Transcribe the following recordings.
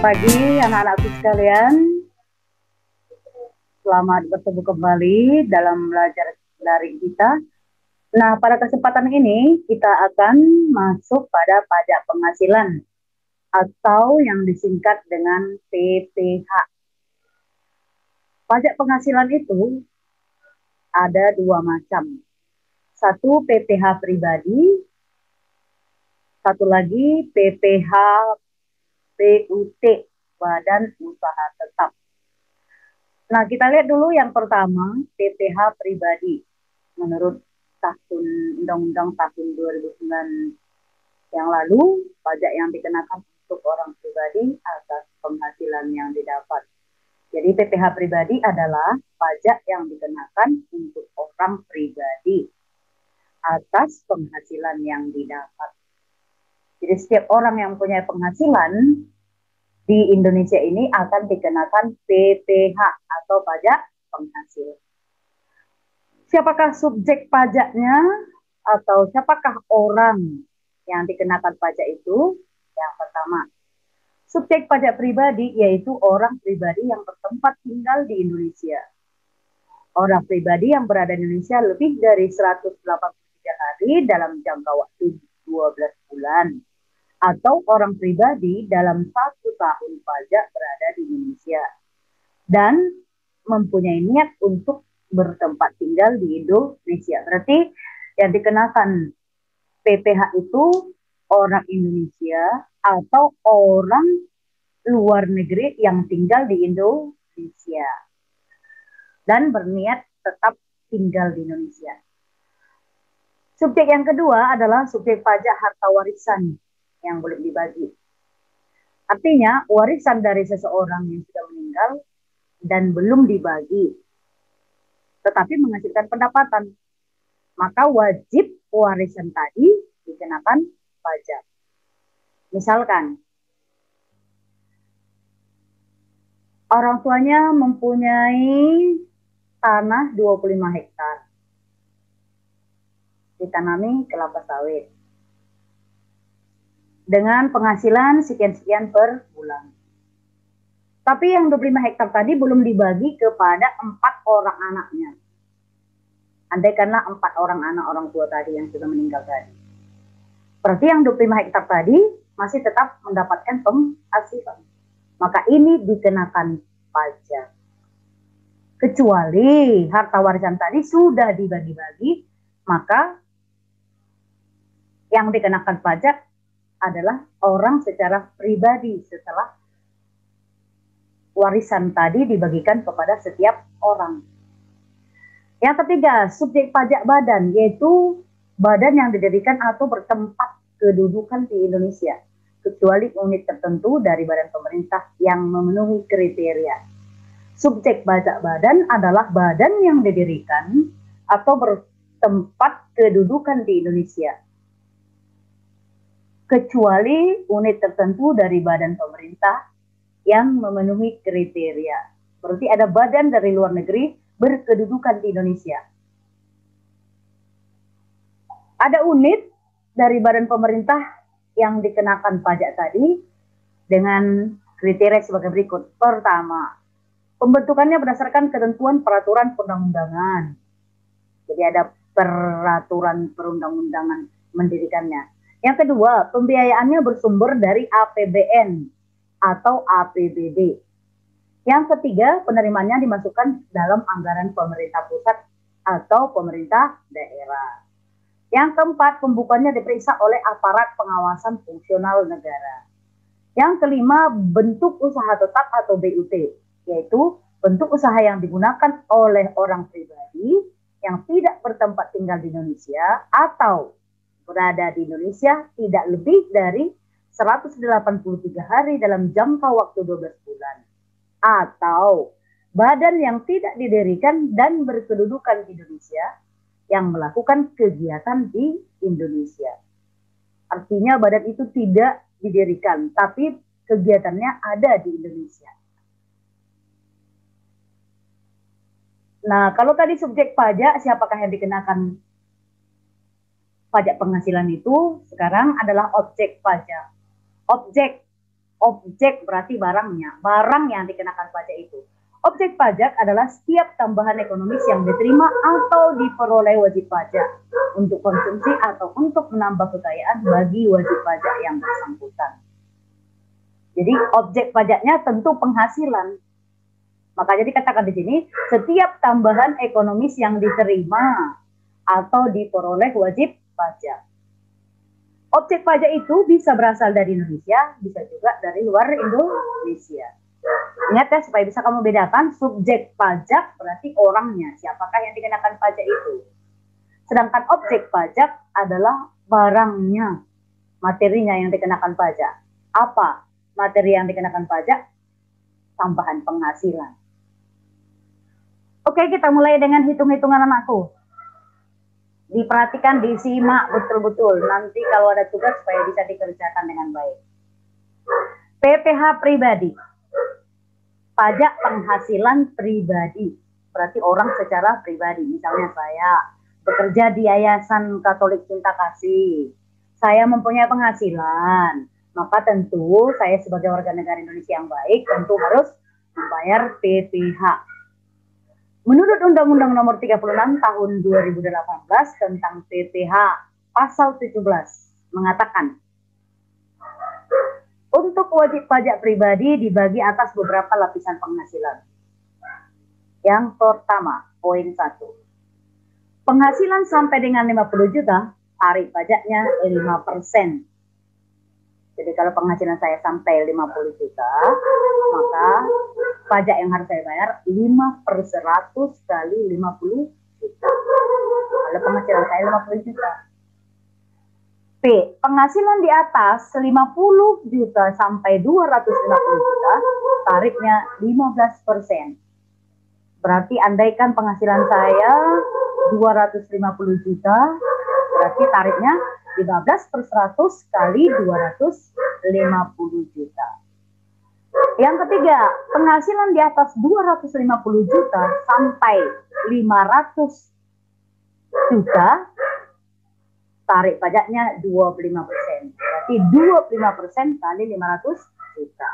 Pagi anak-anakku sekalian, selamat bertemu kembali dalam belajar daring kita. Nah, pada kesempatan ini kita akan masuk pada pajak penghasilan atau yang disingkat dengan PPH. Pajak penghasilan itu ada dua macam. Satu PPH pribadi, satu lagi PPH BUT, Badan Usaha Tetap. Nah, kita lihat dulu yang pertama, PPH pribadi. Menurut Undang-Undang tahun 2009 yang lalu, pajak yang dikenakan untuk orang pribadi atas penghasilan yang didapat. Jadi PPH pribadi adalah pajak yang dikenakan untuk orang pribadi atas penghasilan yang didapat. Jadi setiap orang yang punya penghasilan di Indonesia ini akan dikenakan PPH atau pajak penghasil. Siapakah subjek pajaknya atau siapakah orang yang dikenakan pajak itu? Yang pertama, subjek pajak pribadi yaitu orang pribadi yang bertempat tinggal di Indonesia. Orang pribadi yang berada di Indonesia lebih dari 183 hari dalam jangka waktu 12 bulan. Atau orang pribadi dalam 1 tahun pajak berada di Indonesia. Dan mempunyai niat untuk bertempat tinggal di Indonesia. Berarti yang dikenakan PPH itu orang Indonesia atau orang luar negeri yang tinggal di Indonesia dan berniat tetap tinggal di Indonesia. Subjek yang kedua adalah subjek pajak harta warisan yang boleh dibagi. Artinya warisan dari seseorang yang sudah meninggal dan belum dibagi, tetapi menghasilkan pendapatan, maka wajib warisan tadi dikenakan pajak. Misalkan, orang tuanya mempunyai tanah 25 hektar, ditanami kelapa sawit, dengan penghasilan sekian-sekian per bulan. Tapi yang 25 hektar tadi belum dibagi kepada 4 orang anaknya. Andaikanlah 4 orang anak orang tua tadi yang sudah meninggal tadi. Berarti yang 25 hektar tadi masih tetap mendapatkan penghasilan. Maka ini dikenakan pajak. Kecuali harta warisan tadi sudah dibagi-bagi, maka yang dikenakan pajak adalah orang secara pribadi setelah warisan tadi dibagikan kepada setiap orang. Yang ketiga, subjek pajak badan, yaitu badan yang didirikan atau bertempat kedudukan di Indonesia, kecuali unit tertentu dari badan pemerintah yang memenuhi kriteria. Subjek pajak badan adalah badan yang didirikan atau bertempat kedudukan di Indonesia, kecuali unit tertentu dari badan pemerintah yang memenuhi kriteria. Berarti ada badan dari luar negeri berkedudukan di Indonesia. Ada unit dari badan pemerintah yang dikenakan pajak tadi dengan kriteria sebagai berikut. Pertama, pembentukannya berdasarkan ketentuan peraturan perundang-undangan. Jadi ada peraturan perundang-undangan mendirikannya. Yang kedua, pembiayaannya bersumber dari APBN atau APBD. Yang ketiga, penerimaannya dimasukkan dalam anggaran pemerintah pusat atau pemerintah daerah. Yang keempat, pembukuannya diperiksa oleh aparat pengawasan fungsional negara. Yang kelima, bentuk usaha tetap atau BUT, yaitu bentuk usaha yang digunakan oleh orang pribadi yang tidak bertempat tinggal di Indonesia atau berada di Indonesia tidak lebih dari 183 hari dalam jangka waktu 12 bulan. Atau badan yang tidak didirikan dan berkedudukan di Indonesia yang melakukan kegiatan di Indonesia. Artinya badan itu tidak didirikan, tapi kegiatannya ada di Indonesia. Nah, kalau tadi subjek pajak, siapakah yang dikenakan pajak penghasilan itu? Sekarang adalah objek pajak. Objek Objek berarti barangnya, barang yang dikenakan pajak itu. Objek pajak adalah setiap tambahan ekonomis yang diterima atau diperoleh wajib pajak untuk konsumsi atau untuk menambah kekayaan bagi wajib pajak yang bersangkutan. Jadi objek pajaknya tentu penghasilan. Makanya dikatakan di sini setiap tambahan ekonomis yang diterima atau diperoleh wajib pajak. Objek pajak itu bisa berasal dari Indonesia, bisa juga dari luar Indonesia. Ingat ya, supaya bisa kamu bedakan, subjek pajak berarti orangnya, siapakah yang dikenakan pajak itu. Sedangkan objek pajak adalah barangnya, materinya yang dikenakan pajak. Apa materi yang dikenakan pajak? Tambahan penghasilan. Oke, kita mulai dengan hitung-hitungan anakku. Diperhatikan, disimak betul-betul. Nanti kalau ada tugas supaya bisa dikerjakan dengan baik. PPh pribadi. Pajak penghasilan pribadi, berarti orang secara pribadi. Misalnya saya bekerja di Yayasan Katolik Cinta Kasih, saya mempunyai penghasilan, maka tentu saya sebagai warga negara Indonesia yang baik tentu harus membayar PPh. Menurut Undang-Undang Nomor 36 Tahun 2018 tentang PPh Pasal 17 mengatakan, untuk wajib pajak pribadi dibagi atas beberapa lapisan penghasilan. Yang pertama, poin 1. Penghasilan sampai dengan 50 juta, tarif pajaknya 5%. Jadi kalau penghasilan saya sampai 50 juta, maka pajak yang harus saya bayar 5/100 kali 50 juta. Kalau penghasilan saya 50 juta. P. Penghasilan di atas 50 juta sampai 250 juta, tarifnya 15%. Berarti andaikan penghasilan saya 250 juta, berarti tarifnya 15/100 kali 250 juta. Yang ketiga, penghasilan di atas 250 juta sampai 500 juta, tarif pajaknya 25%. Berarti 25% kali 500 juta.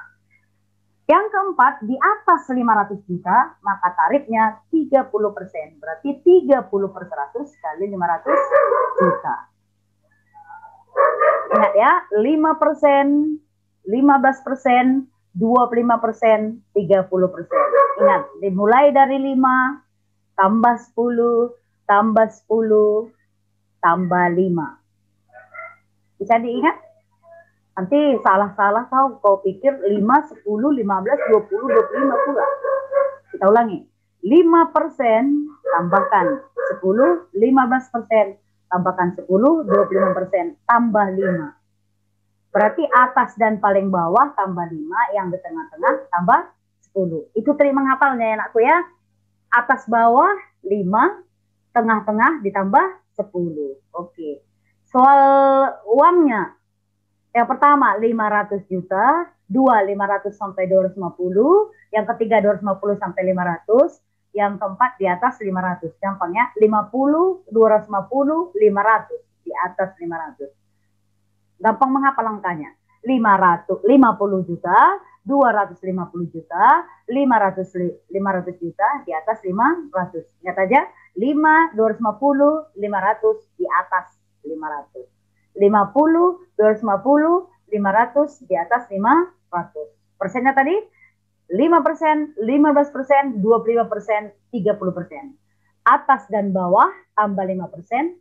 Yang keempat, di atas 500 juta, maka tarifnya 30%. Berarti 30/100 kali 500 juta. Ingat ya, 5%, 15%, 25%, 30%. Ingat, dimulai dari 5, tambah 10, tambah 10, tambah 5. Bisa diingat? Nanti salah-salah kau pikir 5, 10, 15, 20, 25 pula. Kita ulangi. 5% tambahkan 10, 15% tambahkan 10, 25% tambah 5. Berarti atas dan paling bawah tambah 5, yang di tengah-tengah tambah 10. Itu trik menghafalnya ya anakku ya. Atas bawah 5, tengah-tengah ditambah 10. Oke. Soal uangnya. Yang pertama 500 juta, 2 500 sampai 250, yang ketiga 250 sampai 500, yang keempat di atas 500. Gampangnya 50, 250, 500, di atas 500. Gampang menghafal angkanya. 50 juta, 250 juta, 500 juta, di atas 500. Ingat aja, 5, 250, 500, di atas 500. 50, 250, 500, di atas 500. Persennya tadi 5%, 15%, 25%, 30%. Atas dan bawah tambah 5%,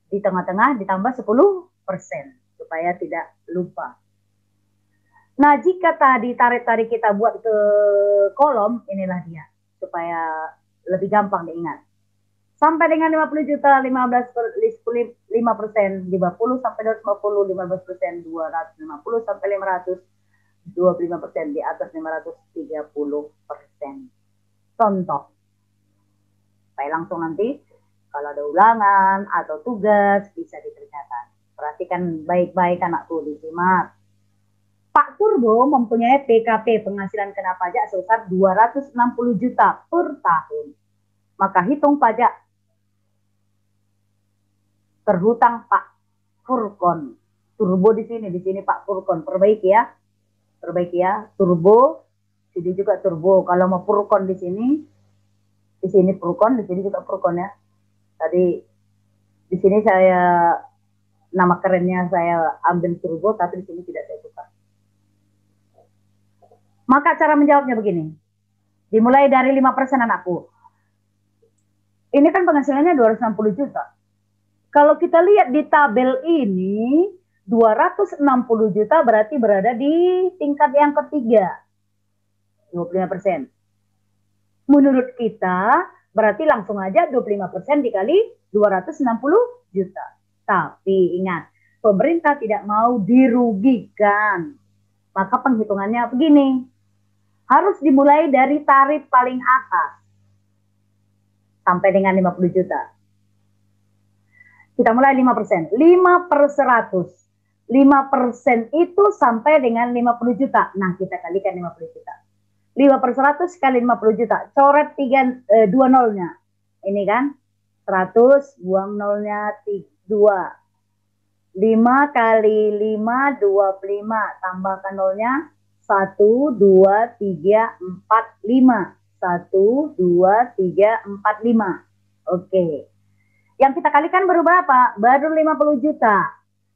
di tengah-tengah ditambah 10%, supaya tidak lupa. Nah, jika tadi tarik-tarik kita buat ke kolom, inilah dia, supaya lebih gampang diingat. Sampai dengan 50 juta, 5%, 50 sampai 250, 15%, 250 sampai 500, 25%, di atas 500, 30%. Contoh. Supaya langsung nanti, kalau ada ulangan atau tugas, bisa dikerjakan. Perhatikan baik-baik anakku, disimak. Pak Turbo mempunyai PKP, penghasilan kena pajak sebesar 260 juta per tahun. Maka hitung pajak terhutang Pak Furkon. Turbo di sini Pak Furkon, perbaiki ya. Perbaiki ya, turbo, sini juga turbo. Kalau mau Furqon di sini Furqon, di sini juga Furqon ya. Tadi di sini saya nama kerennya saya ambil turbo, tapi di sini tidak saya suka. Maka cara menjawabnya begini. Dimulai dari 5% anakku. Ini kan penghasilannya 260 juta. Kalau kita lihat di tabel ini, 260 juta berarti berada di tingkat yang ketiga. 25%. Menurut kita, berarti langsung aja 25% dikali 260 juta. Tapi ingat, pemerintah tidak mau dirugikan. Maka penghitungannya begini. Harus dimulai dari tarif paling atas. Sampai dengan 50 juta. Kita mulai 5%. 5 per 100. 5% itu sampai dengan 50 juta. Nah, kita kalikan 50 juta. 5 per 100 kali 50 juta. Coret 2 nolnya. Ini kan 100, buang nolnya 2. 5 kali 5, 25. Tambahkan nolnya 1, 2, 3, 4, 5. 1, 2, 3, 4, 5. Oke. Yang kita kalikan baru berapa? Baru 50 juta.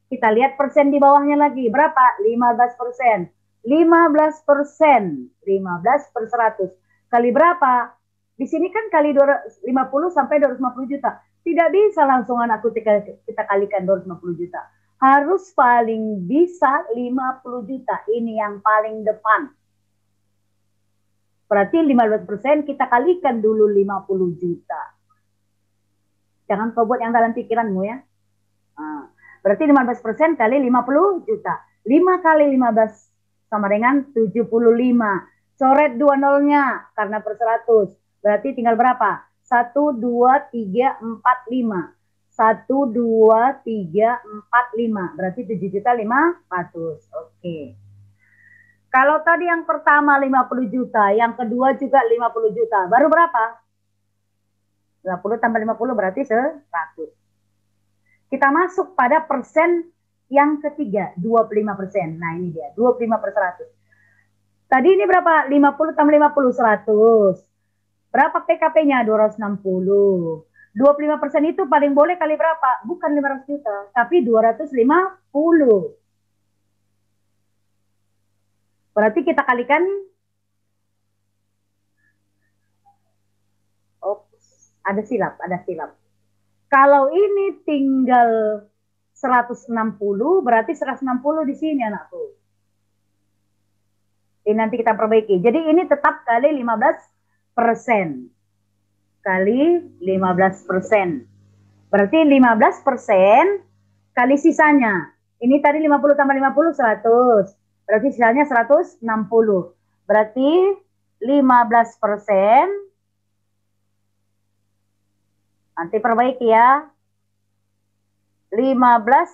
Kita lihat persen di bawahnya lagi. Berapa? 15%. 15%. 15 per 100. Kali berapa? Di sini kan kali 50 sampai 250 juta. Tidak bisa langsung anakku kita kalikan 250 juta. Harus paling bisa 50 juta. Ini yang paling depan. Berarti 15% kita kalikan dulu 50 juta. Jangan kau buat yang dalam pikiranmu ya. Nah, berarti 15% kali 50 juta. 5 kali 15 sama dengan 75. Coret 2 nolnya karena per 100. Berarti tinggal berapa? 1, 2, 3, 4, 5. 1, 2, 3, 4, 5. Berarti 7.500.000. Oke. Kalau tadi yang pertama 50 juta, yang kedua juga 50 juta. Baru berapa? 50 tambah 50 berarti 100. Kita masuk pada persen yang ketiga, 25%. Nah ini dia, 25 per 100. Tadi ini berapa? 50 tambah 50, 100. Berapa PKP-nya? 260. 25% itu paling boleh kali berapa? Bukan 500 juta, tapi 250. Berarti kita kalikan, ada silap. Kalau ini tinggal 160, berarti 160 di sini anakku. Ini nanti kita perbaiki. Jadi ini tetap kali 15%. Kali 15%. Berarti 15% kali sisanya. Ini tadi 50 tambah 50, 100. Berarti sisanya 160. Berarti 15%. Nanti perbaiki ya. 15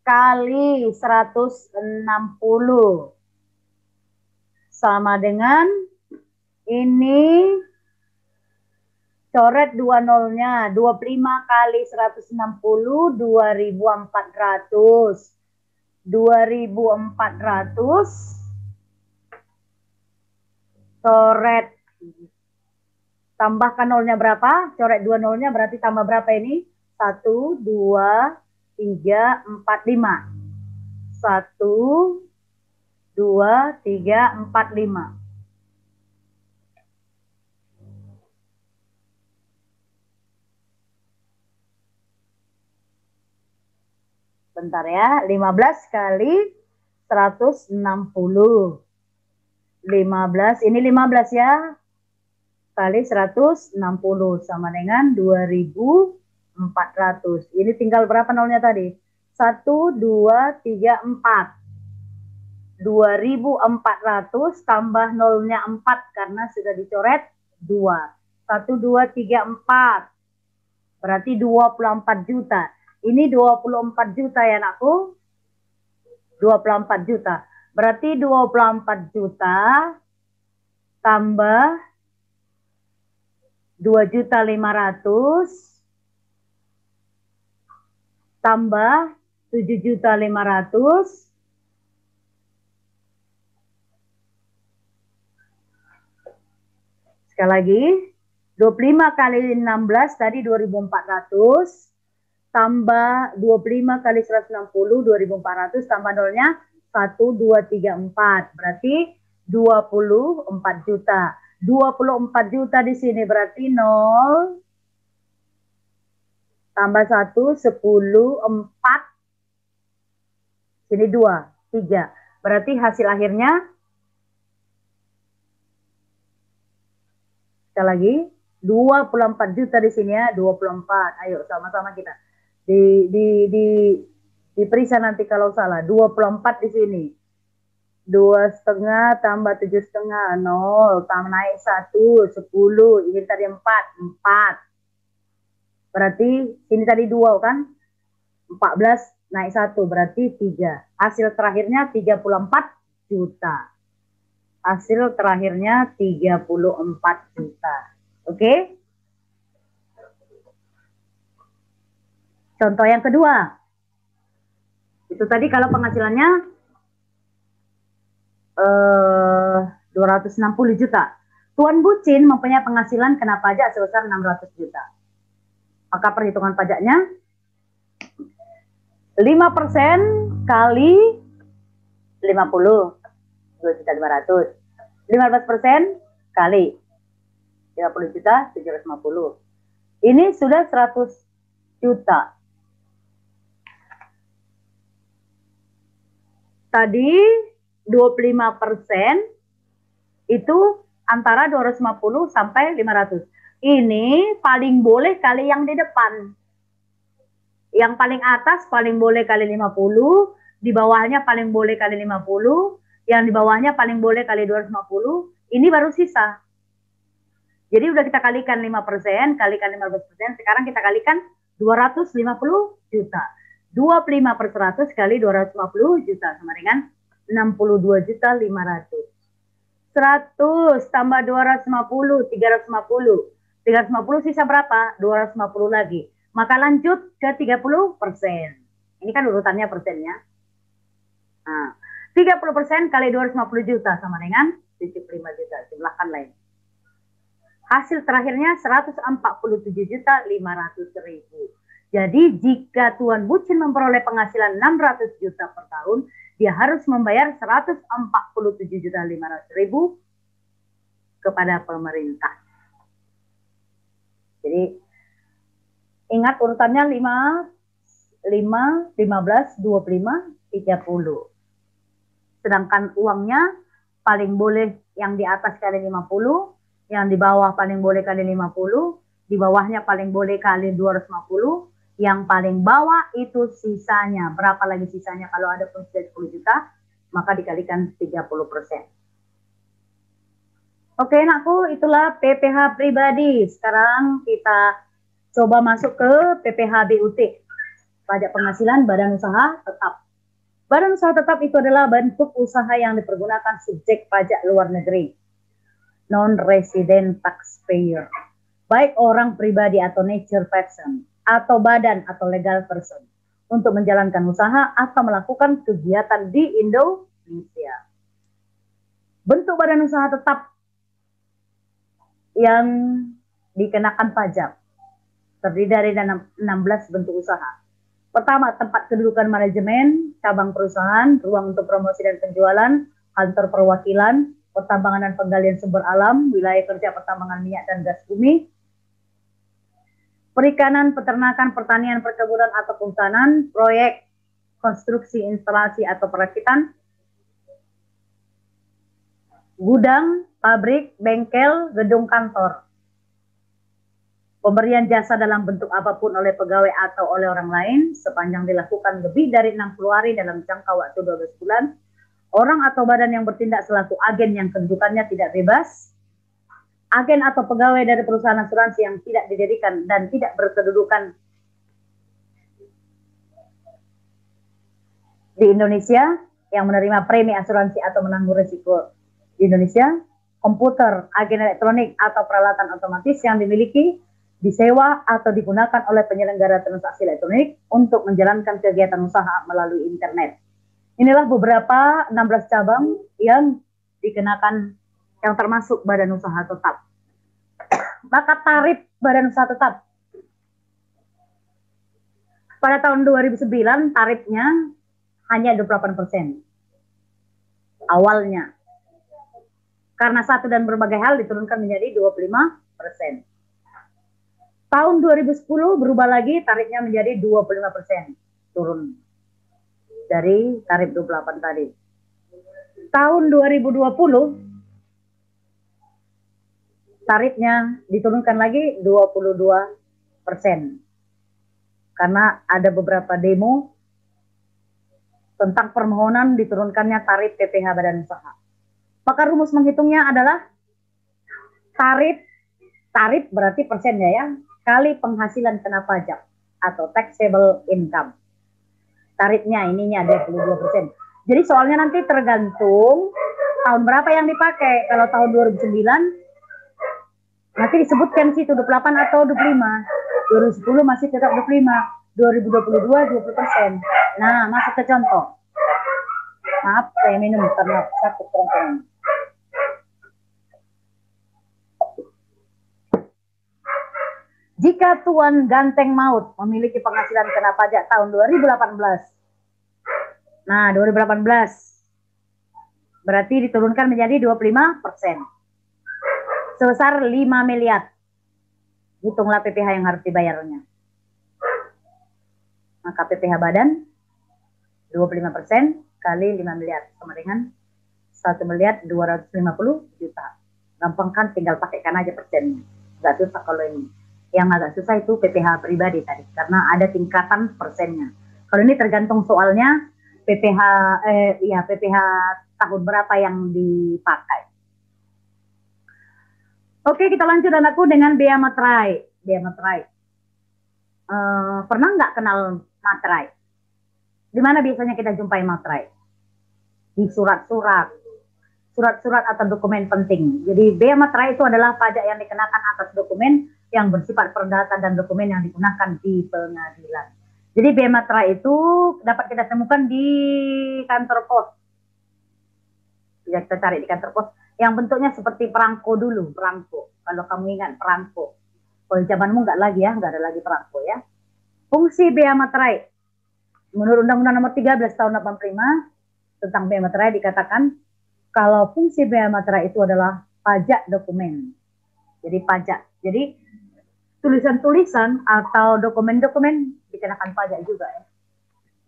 kali 160 sama dengan ini, coret 2 nolnya, 25 kali 160, 2.400. 2.400 coret, tambahkan nolnya berapa? Coret 2 nolnya berarti tambah berapa ini? 1, 2, 3, 4, 5. 1, 2, 3, 4, 5. Bentar ya, 15 kali 160. 15, ini 15 ya. Kali 160 sama dengan 2.400. Ini tinggal berapa nolnya tadi? 1, 2, 3, 4. 2.400 tambah nolnya 4 karena sudah dicoret 2. 1, 2, 3, 4. Berarti 24 juta. Ini 24 juta ya anakku. 24 juta. Berarti 24 juta tambah 2.500.000 tambah 7.500.000 Sekali lagi, 25 kali 16 tadi 2.400, tambah 25 kali 160, 2.400, tambah nolnya 1, 2, 3, 4. Berarti 24 juta. 24 juta di sini berarti 0, tambah 1, 10, 4. Sini 2, 3. Berarti hasil akhirnya, sekali lagi, 24 juta di sini ya, 24. Ayo sama-sama kita. Diperiksa nanti kalau salah. 24 di sini. 2,5 tambah 7,5, 0. Tambah naik 1, 10. Ini tadi 4, 4. Berarti sini tadi 2 kan? 14 naik 1, berarti 3. Hasil terakhirnya 34 juta. Hasil terakhirnya 34 juta. Oke? Contoh yang kedua. Itu tadi kalau penghasilannya 260 juta. Tuan Bucin mempunyai penghasilan kena pajak sebesar 600 juta. Maka perhitungan pajaknya 5% kali 50, 2.500.000. 15% kali 50 juta, 750. Ini sudah 100 juta. Tadi 25% itu antara 250 sampai 500. Ini paling boleh kali yang di depan. Yang paling atas paling boleh kali 50, di bawahnya paling boleh kali 50, yang di bawahnya paling boleh kali 250, ini baru sisa. Jadi udah kita kalikan 5%, kalikan 15%, sekarang kita kalikan 250 juta. 25/100 kali 250 juta sama dengan 62.500.000. 100 tambah 250, 350. 350 sisa berapa? 250 lagi. Maka lanjut ke 30%. Ini kan urutannya persennya. Nah, 30% kali 250 juta sama dengan 75 juta. Jumlahkan lain. Hasil terakhirnya 147.500.000. Jadi jika Tuan Bucin memperoleh penghasilan 600 juta per tahun, dia harus membayar 147.500.000 kepada pemerintah. Jadi ingat urutannya 5, 5, 15, 25, 30. Sedangkan uangnya paling boleh yang di atas kali 50, yang di bawah paling boleh kali 50, di bawahnya paling boleh kali 250, yang paling bawah itu sisanya. Berapa lagi sisanya? Kalau ada pun 10 juta, maka dikalikan 30%. Oke, nakku, itulah PPh pribadi. Sekarang kita coba masuk ke PPh BUT. Pajak penghasilan badan usaha tetap. Badan usaha tetap itu adalah bentuk usaha yang dipergunakan subjek pajak luar negeri. Non-resident taxpayer. Baik orang pribadi atau nature person, atau badan atau legal person, untuk menjalankan usaha atau melakukan kegiatan di Indonesia. Bentuk badan usaha tetap yang dikenakan pajak terdiri dari 16 bentuk usaha. Pertama, tempat kedudukan manajemen, cabang perusahaan, ruang untuk promosi dan penjualan, kantor perwakilan, pertambangan dan penggalian sumber alam, wilayah kerja pertambangan minyak dan gas bumi, perikanan, peternakan, pertanian, perkebunan atau kehutanan, proyek, konstruksi, instalasi atau perakitan, gudang, pabrik, bengkel, gedung kantor. Pemberian jasa dalam bentuk apapun oleh pegawai atau oleh orang lain sepanjang dilakukan lebih dari 60 hari dalam jangka waktu 12 bulan. Orang atau badan yang bertindak selaku agen yang kedudukannya tidak bebas, agen atau pegawai dari perusahaan asuransi yang tidak didirikan dan tidak berkedudukan di Indonesia yang menerima premi asuransi atau menanggung risiko di Indonesia, komputer, agen elektronik atau peralatan otomatis yang dimiliki, disewa atau digunakan oleh penyelenggara transaksi elektronik untuk menjalankan kegiatan usaha melalui internet. Inilah beberapa 16 cabang yang dikenakan, yang termasuk badan usaha tetap. maka tarif badan usaha tetap pada tahun 2009 tarifnya hanya 28% awalnya. Karena satu dan berbagai hal diturunkan menjadi 25%. Tahun 2010 berubah lagi tarifnya menjadi 25%. Turun dari tarif 28 tadi. Tahun 2020 tarifnya diturunkan lagi 22%. Karena ada beberapa demo tentang permohonan diturunkannya tarif PPh badan usaha. Maka rumus menghitungnya adalah tarif berarti persennya ya, kali penghasilan kena pajak atau taxable income. Tarifnya ininya 22%. Jadi soalnya nanti tergantung tahun berapa yang dipakai. Kalau tahun 2009 nanti disebutkan situ 28 atau 25. 2010 masih tetap 25. 2022 20%. Nah, masuk ke contoh. Maaf, saya minum karena sakit kerongkongan. Jika Tuan Ganteng Maut memiliki penghasilan kena pajak tahun 2018. Nah, 2018 berarti diturunkan menjadi 25%. Sebesar 5 miliar. Hitunglah PPh yang harus dibayarnya. Maka PPh badan 25% kali 5 miliar sama dengan 1 miliar 250 juta. Gampang kan, tinggal pakaikan aja persennya. Gak susah kalau ini. Yang agak susah itu PPh pribadi tadi, karena ada tingkatan persennya. Kalau ini tergantung soalnya PPh tahun berapa yang dipakai. Oke, kita lanjut anakku dengan bea materai. Bea materai. Pernah nggak kenal materai? Di mana biasanya kita jumpai materai? Di surat-surat atau dokumen penting. Jadi bea materai itu adalah pajak yang dikenakan atas dokumen yang bersifat perdata dan dokumen yang digunakan di pengadilan. Jadi bea materai itu dapat kita temukan di kantor pos. Bisa kita cari di kantor pos yang bentuknya seperti perangko dulu, perangko. Kalau kamu ingat perangko. Kalau zamanmu nggak lagi ya, nggak ada lagi perangko ya. Fungsi bea materai. Menurut Undang-Undang Nomor 13 Tahun 85 tentang bea materai dikatakan kalau fungsi bea materai itu adalah pajak dokumen. Jadi pajak. Jadi tulisan-tulisan atau dokumen-dokumen dikenakan pajak juga ya.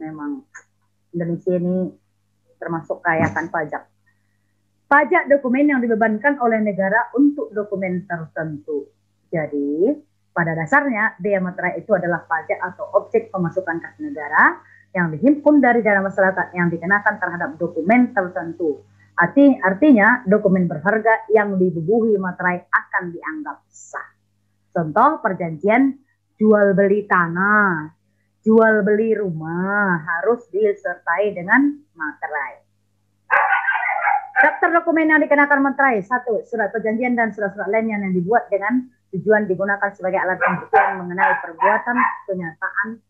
Memang Indonesia ini termasuk kaya akan pajak. Pajak dokumen yang dibebankan oleh negara untuk dokumen tertentu. Jadi pada dasarnya bea materai itu adalah pajak atau objek pemasukan kas negara yang dihimpun dari dana masyarakat yang dikenakan terhadap dokumen tertentu. Artinya dokumen berharga yang dibubuhi materai akan dianggap sah. Contoh perjanjian jual beli tanah, jual beli rumah harus disertai dengan materai. Daftar dokumen yang dikenakan materai. 1. Surat perjanjian dan surat-surat lainnya yang dibuat dengan tujuan digunakan sebagai alat pembuktian mengenai perbuatan, kenyataan,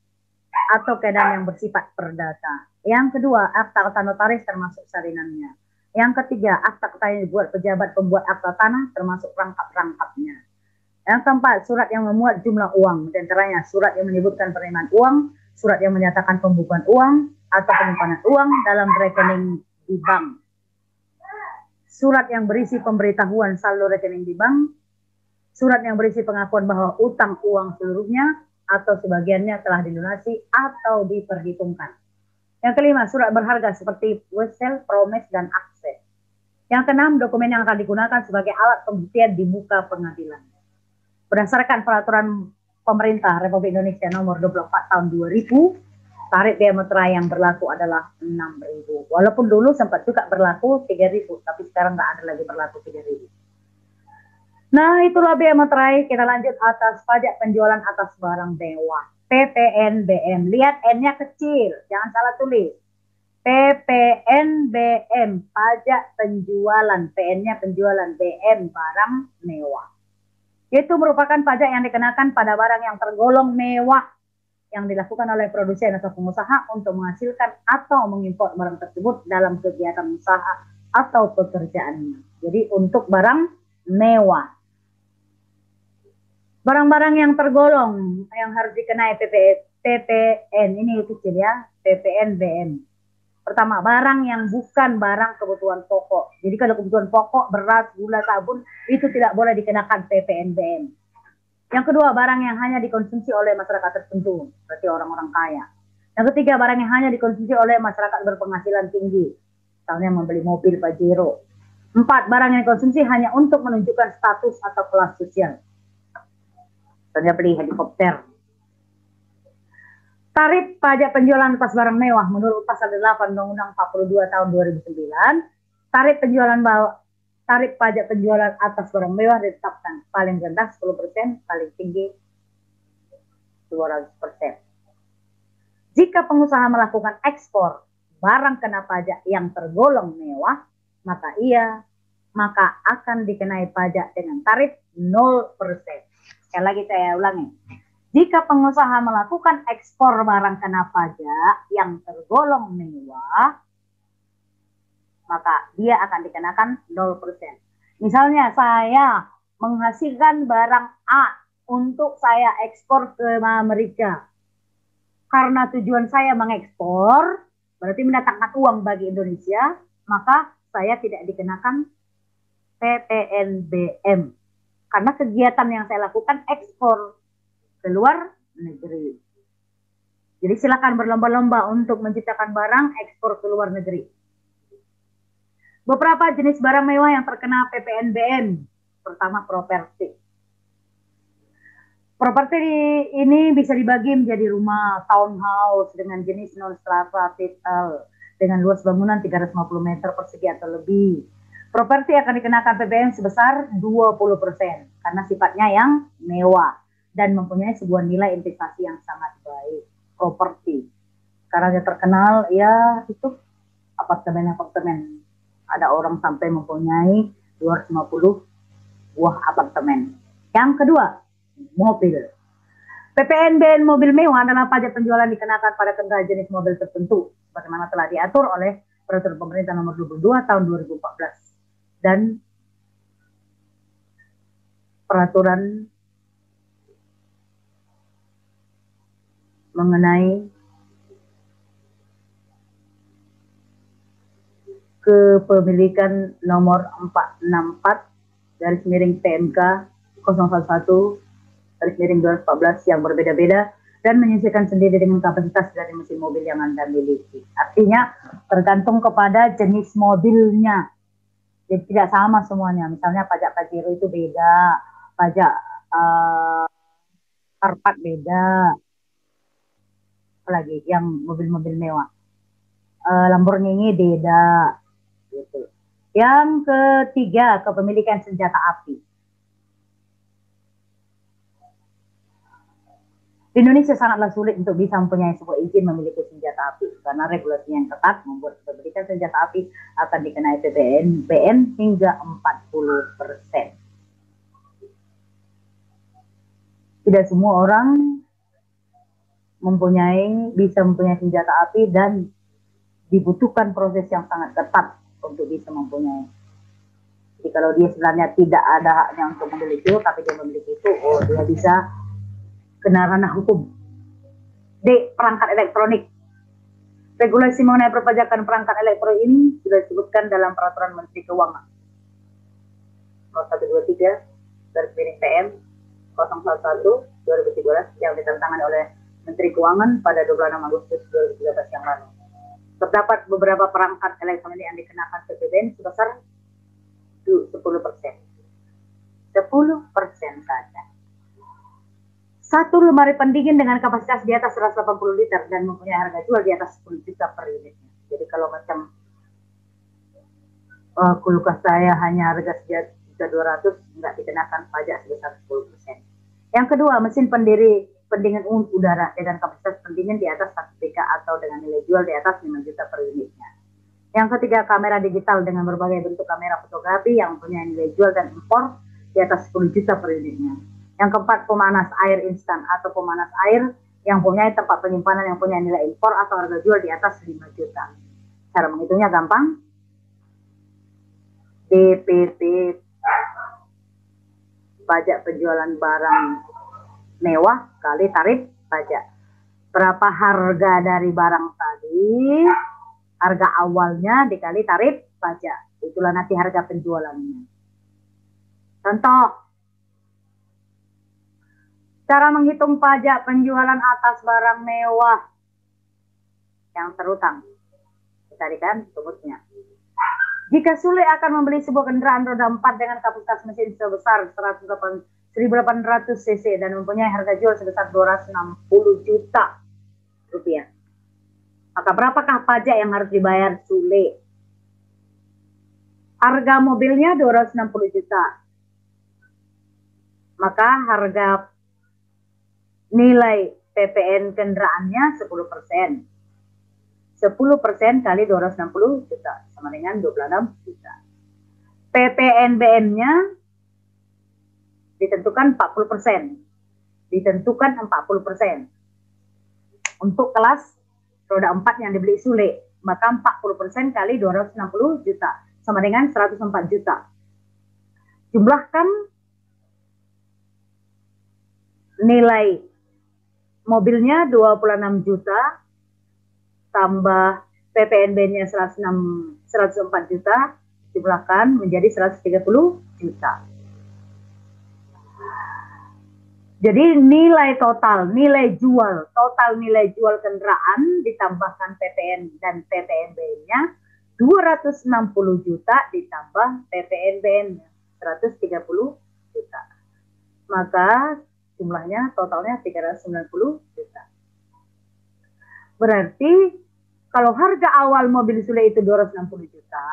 atau keadaan yang bersifat perdata. Yang kedua, akta-akta notaris termasuk salinannya. Yang ketiga, akta-akta yang dibuat pejabat pembuat akta tanah termasuk rangkap-rangkapnya. Yang keempat, surat yang memuat jumlah uang, di antaranya surat yang menyebutkan penerimaan uang, surat yang menyatakan pembukuan uang atau penyimpanan uang dalam rekening di bank. Surat yang berisi pemberitahuan saldo rekening di bank, surat yang berisi pengakuan bahwa utang uang seluruhnya atau sebagiannya telah dilunasi atau diperhitungkan. Yang kelima, surat berharga seperti wesel, promes, dan akses. Yang keenam, dokumen yang akan digunakan sebagai alat pembuktian di muka pengadilan. Berdasarkan peraturan pemerintah Republik Indonesia nomor 24 tahun 2000, tarif bea materai yang berlaku adalah 6.000. Walaupun dulu sempat juga berlaku 3.000, tapi sekarang nggak ada lagi berlaku 3.000. Nah, itulah bea materai. Kita lanjut atas pajak penjualan atas barang mewah. PPNBM. Lihat N-nya kecil, jangan salah tulis. PPNBM, pajak penjualan. PN-nya penjualan, BM barang mewah. Itu merupakan pajak yang dikenakan pada barang yang tergolong mewah yang dilakukan oleh produsen atau pengusaha untuk menghasilkan atau mengimpor barang tersebut dalam kegiatan usaha atau pekerjaannya. Jadi untuk barang mewah. Barang-barang yang tergolong yang harus dikenai PPN ini kecil ya, PPNBM. Pertama, barang yang bukan barang kebutuhan pokok. Jadi kalau kebutuhan pokok, beras, gula, sabun, itu tidak boleh dikenakan PPNBM. Yang kedua, barang yang hanya dikonsumsi oleh masyarakat tertentu, berarti orang-orang kaya. Yang ketiga, barang yang hanya dikonsumsi oleh masyarakat berpenghasilan tinggi, misalnya membeli mobil Pajero. Empat, barang yang dikonsumsi hanya untuk menunjukkan status atau kelas sosial. Misalnya beli helikopter. Tarif pajak penjualan atas barang mewah menurut pasal 8 Undang-Undang 42 tahun 2009, tarif pajak penjualan atas barang mewah ditetapkan paling rendah 10%, paling tinggi 200%. Jika pengusaha melakukan ekspor barang kena pajak yang tergolong mewah, maka akan dikenai pajak dengan tarif 0%. Sekali lagi saya ulangi. Jika pengusaha melakukan ekspor barang kena pajak yang tergolong mewah, maka dia akan dikenakan 0%. Misalnya saya menghasilkan barang A untuk saya ekspor ke Amerika. Karena tujuan saya mengekspor, berarti mendatangkan uang bagi Indonesia, maka saya tidak dikenakan PPNBM. Karena kegiatan yang saya lakukan ekspor ke luar negeri. Jadi silakan berlomba-lomba untuk menciptakan barang ekspor ke luar negeri. Beberapa jenis barang mewah yang terkena PPNBM. Pertama, properti. Properti ini bisa dibagi menjadi rumah, townhouse dengan jenis non-strata title dengan luas bangunan 350 meter persegi atau lebih. Properti akan dikenakan PPN sebesar 20% karena sifatnya yang mewah dan mempunyai sebuah nilai investasi yang sangat baik. Properti. Karena yang terkenal ya itu apartemen-apartemen. Ada orang sampai mempunyai 250 buah apartemen. Yang kedua, mobil. PPNBM mobil mewah adalah pajak penjualan dikenakan pada kendaraan jenis mobil tertentu, sebagaimana telah diatur oleh Peraturan Pemerintah Nomor 22 Tahun 2014 dan Peraturan mengenai kepemilikan nomor 464/PMK 011/2014 yang berbeda-beda dan menyesuaikan sendiri dengan kapasitas dari mesin mobil yang Anda miliki. Artinya tergantung kepada jenis mobilnya. Jadi tidak sama semuanya. Misalnya pajak Pajero itu beda, pajak Karpat beda, apalagi yang mobil-mobil mewah. Lamborghini beda. Gitu. Yang ketiga, kepemilikan senjata api. Di Indonesia sangatlah sulit untuk bisa mempunyai sebuah izin memiliki senjata api karena regulasinya yang ketat membuat kepemilikan senjata api akan dikenai PPNBM hingga 40%. Tidak semua orang bisa mempunyai senjata api dan dibutuhkan proses yang sangat ketat untuk bisa mempunyai. Jadi kalau dia sebenarnya tidak ada haknya untuk memiliki itu, tapi dia memiliki itu, dia bisa kena ranah hukum. D. Perangkat elektronik. Regulasi mengenai perpajakan perangkat elektronik ini sudah disebutkan dalam Peraturan Menteri Keuangan Nomor 123/PM 011/2013 yang ditandatangani oleh Menteri Keuangan pada 26 Agustus 2013 yang lalu. Terdapat beberapa perangkat elektronik yang dikenakan PPN sebesar 10%. 10% saja. Satu lemari pendingin dengan kapasitas di atas 180 liter dan mempunyai harga jual di atas 10 juta per unitnya. Jadi kalau macam kulkas saya hanya harga 1.200.000, nggak dikenakan pajak sebesar 10%. Yang kedua, mesin pendingin udara dengan kapasitas pendingin di atas 1 PK atau dengan nilai jual di atas 5 juta per unitnya. Yang ketiga, kamera digital dengan berbagai bentuk kamera fotografi yang punya nilai jual dan impor di atas 10 juta per unitnya. Yang keempat, pemanas air instan atau pemanas air yang punya tempat penyimpanan yang punya nilai impor atau harga jual di atas 5 juta. Cara menghitungnya gampang. DPP pajak penjualan barang mewah kali tarif pajak. Berapa harga dari barang tadi, harga awalnya dikali tarif pajak. Itulah nanti harga penjualannya. Contoh, cara menghitung pajak penjualan atas barang mewah yang terutang. Carikan rumusnya. Jika Sule akan membeli sebuah kendaraan roda 4 dengan kapasitas mesin sebesar 1800 cc dan mempunyai harga jual sebesar 260 juta rupiah, maka berapakah pajak yang harus dibayar Sule? Harga mobilnya 260 juta, maka harga nilai PPN kendaraannya 10%. 10% kali 260 juta sama dengan 26 juta. PPNBM-nya ditentukan 40%. Ditentukan 40%. Untuk kelas roda 4 yang dibeli Sule, maka 40% kali 260 juta sama dengan 104 juta. Jumlahkan nilai mobilnya 26 juta tambah PPNB-nya 104 juta, jumlahkan menjadi 130 juta. Jadi nilai total, total nilai jual kendaraan ditambahkan PPN dan PPNB-nya 260 juta ditambah PPNB-nya 130 juta. Maka jumlahnya totalnya 390 juta. Berarti kalau harga awal mobil Sule itu 260 juta,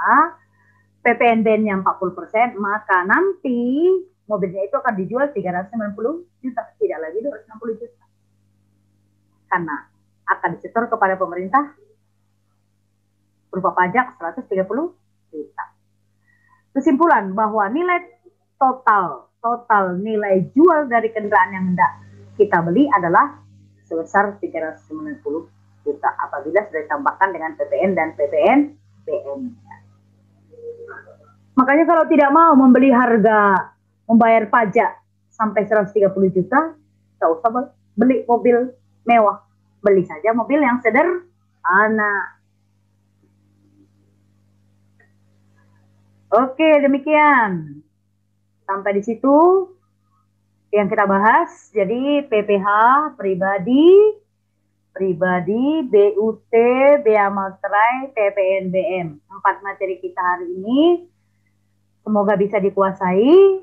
PPNB-nya 40%, maka nanti mobilnya itu akan dijual 390 juta, tidak lagi 260 juta. Karena akan disetor kepada pemerintah berupa pajak 130 juta. Kesimpulan bahwa nilai total nilai jual dari kendaraan yang hendak kita beli adalah sebesar 390 juta apabila sudah ditambahkan dengan PPN dan PPNBM. Makanya kalau tidak mau membayar pajak sampai 130 juta, tak usah beli mobil mewah. Beli saja mobil yang sederhana. Oke, demikian. Sampai di situ yang kita bahas. Jadi PPH pribadi, BUT, Bea Materai, PPNBM. 4 materi kita hari ini semoga bisa dikuasai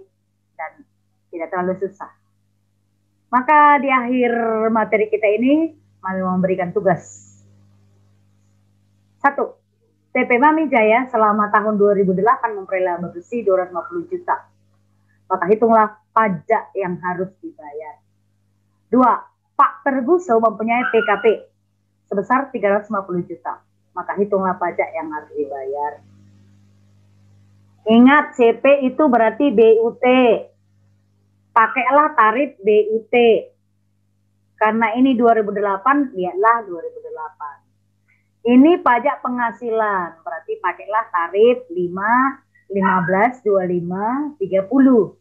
dan tidak terlalu susah. Maka di akhir materi kita ini kami memberikan tugas. 1. TP Mami Jaya selama tahun 2008 memperoleh laba bersih 250 juta. Maka hitunglah pajak yang harus dibayar. 2. Pak Perguso mempunyai PKP sebesar 350 juta. Maka hitunglah pajak yang harus dibayar. Ingat, CP itu berarti BUT. Pakailah tarif BUT. Karena ini 2008, lihatlah 2008. Ini pajak penghasilan, berarti pakailah tarif 5, 15, 25, 30.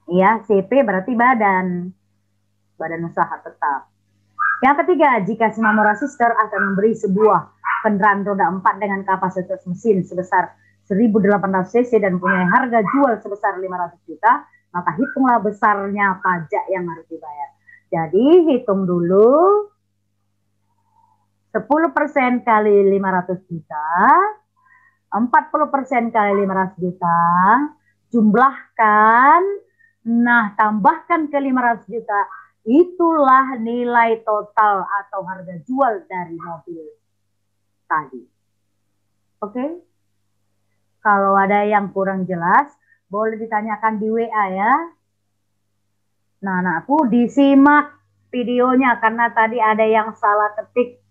Ya, CP berarti badan usaha tetap. Yang ketiga, jika si Mamora Sister akan memberi sebuah kendaraan roda 4 dengan kapasitas mesin sebesar 1.800 cc dan punya harga jual sebesar 500 juta, maka hitunglah besarnya pajak yang harus dibayar. Jadi hitung dulu 10% kali 500 juta, 40% kali 500 juta, jumlahkan. Nah, tambahkan ke 500 juta, itulah nilai total atau harga jual dari mobil tadi. Oke? Kalau ada yang kurang jelas, boleh ditanyakan di WA ya. Nah, anakku disimak videonya karena tadi ada yang salah ketik.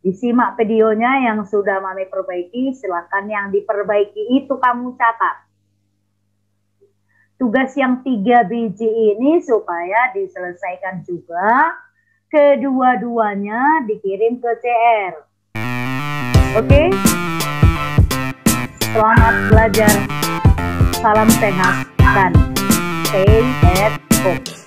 Disimak videonya yang sudah Mami perbaiki, silakan yang diperbaiki itu kamu catat. Tugas yang 3 biji ini supaya diselesaikan juga, kedua-duanya dikirim ke CR. Oke? Selamat belajar. Salam sehat dan stay at home.